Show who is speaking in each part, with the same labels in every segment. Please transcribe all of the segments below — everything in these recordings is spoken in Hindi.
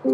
Speaker 1: So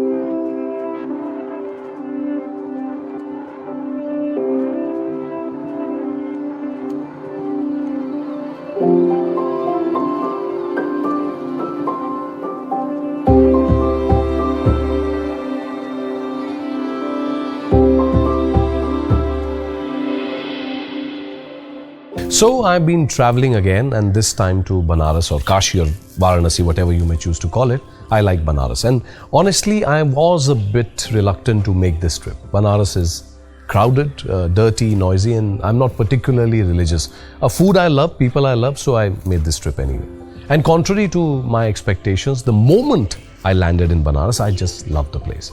Speaker 1: I've been traveling again, and this time to Banaras or Kashi or Varanasi, whatever you may choose to call it. I like Banaras, and honestly I was a bit reluctant to make this trip. Banaras is crowded, dirty, noisy, and I'm not particularly religious. Food I love, people I love, so I made this trip anyway. And contrary to my expectations, the moment I landed in Banaras, I just loved the place.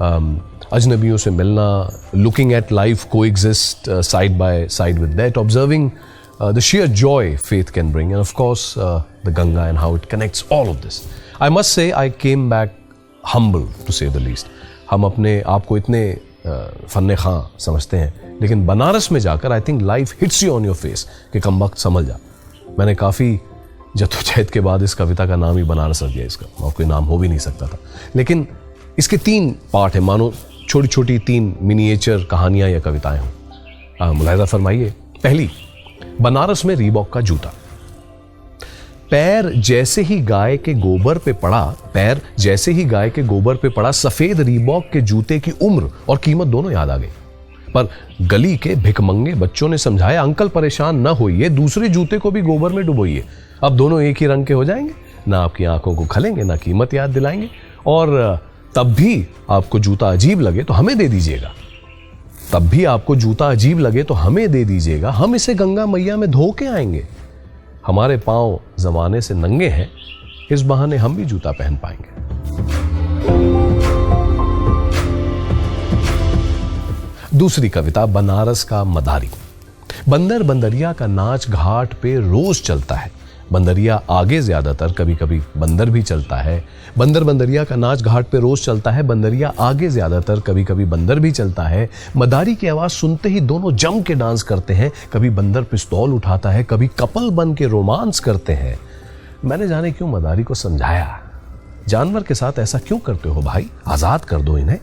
Speaker 1: अजनबियों से मिलना, looking at life coexist side by side with that, observing the sheer joy faith can bring, and of course the Ganga and how it connects all of this. I must say I came back humble, to say the least. हम अपने आप को इतने फन्ने खां समझते हैं, लेकिन बनारस में जाकर I think life hits you on your face कि कम वक्त संभल जा. मैंने काफ़ी जद्दोजहद के बाद इस कविता का नाम ही बनारस रख दिया. इसका और कोई नाम हो भी नहीं सकता था, लेकिन इसके 3 पार्ट हैं, मानो छोटी छोटी 3 मिनिएचर कहानियां या कविताएं हों. मुलाहिजा फरमाइए. पहली, बनारस में रीबॉक का जूता. पैर जैसे ही गाय के गोबर पे पड़ा सफेद रीबॉक के जूते की उम्र और कीमत दोनों याद आ गई. पर गली के भिकमंगे बच्चों ने समझाया, अंकल परेशान न होइए, दूसरे जूते को भी गोबर में डुबोइए. अब दोनों एक ही रंग के हो जाएंगे, ना आपकी आंखों को खलेंगे, ना कीमत याद दिलाएंगे. और तब भी आपको जूता अजीब लगे तो हमें दे दीजिएगा. हम इसे गंगा मैया में धो के आएंगे. हमारे पांव जमाने से नंगे हैं, इस बहाने हम भी जूता पहन पाएंगे. दूसरी कविता, बनारस का मदारी. बंदर बंदरिया का नाच घाट पे रोज चलता है. बंदरिया आगे ज्यादातर, कभी कभी बंदर भी चलता है. बंदर बंदरिया का नाच घाट पे रोज चलता है. बंदरिया आगे ज्यादातर, कभी कभी बंदर भी चलता है. मदारी की आवाज सुनते ही दोनों जम के डांस करते हैं. कभी बंदर पिस्तौल उठाता है, कभी कपल बन के रोमांस करते हैं. मैंने जाने क्यों मदारी को समझाया, जानवर के साथ ऐसा क्यों करते हो भाई, आजाद कर दो इन्हें.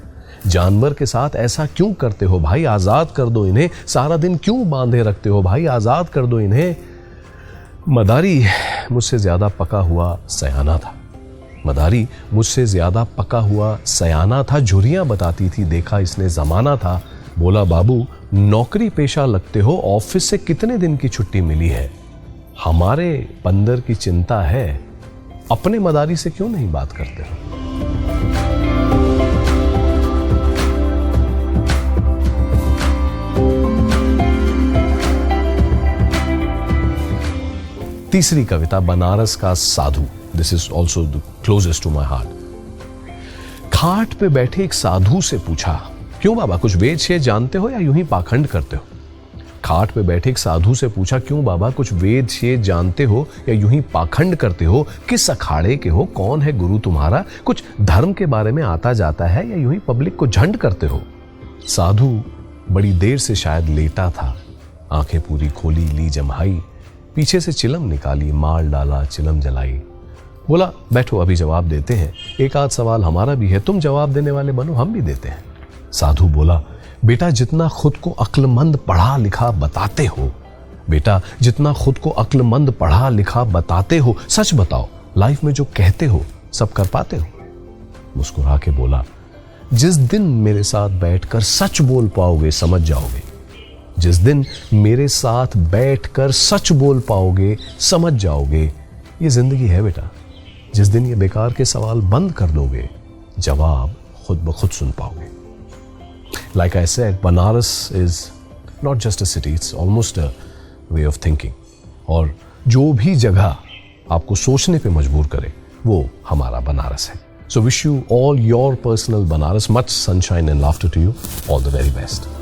Speaker 1: जानवर के साथ ऐसा क्यों करते हो भाई, आजाद कर दो इन्हें. सारा दिन क्यों बांधे रखते हो भाई, आजाद कर दो इन्हें. मदारी मुझसे ज्यादा पका हुआ सयाना था. झुर्रियां बताती थी, देखा इसने जमाना था. बोला, बाबू नौकरी पेशा लगते हो, ऑफिस से कितने दिन की छुट्टी मिली है. हमारे बंदर की चिंता है, अपने मदारी से क्यों नहीं बात करते हो. तीसरी कविता, बनारस का साधु. This is also the closest to my heart. खाट पे बैठे एक साधु से पूछा, क्यों बाबा कुछ वेद शेद जानते हो या यूं ही पाखंड करते हो. खाट पे बैठे एक साधु से पूछा, क्यों बाबा कुछ वेद शेद जानते हो या यूं ही पाखंड करते हो. किस अखाड़े के हो, कौन है गुरु तुम्हारा. कुछ धर्म के बारे में आता जाता है या यूं ही पब्लिक को झंड करते हो. साधु बड़ी देर से शायद लेटा था. आंखें पूरी खोली, ली जम्हाई, पीछे से चिलम निकाली, माल डाला, चिलम जलाई. बोला, बैठो अभी जवाब देते हैं. एक आध सवाल हमारा भी है, तुम जवाब देने वाले बनो, हम भी देते हैं. साधु बोला, बेटा जितना खुद को अक्लमंद पढ़ा लिखा बताते हो, सच बताओ, लाइफ में जो कहते हो सब कर पाते हो. मुस्कुरा के बोला, जिस दिन मेरे साथ बैठकर सच बोल पाओगे समझ जाओगे. जिस दिन मेरे साथ बैठकर सच बोल पाओगे समझ जाओगे. ये जिंदगी है बेटा, जिस दिन ये बेकार के सवाल बंद कर दोगे, जवाब खुद ब खुद सुन पाओगे. Like I said, Banaras is not just a city, it's almost a way of thinking. और जो भी जगह आपको सोचने पे मजबूर करे, वो हमारा बनारस है. So wish you all your personal Banaras, much sunshine and laughter to you. All the very best.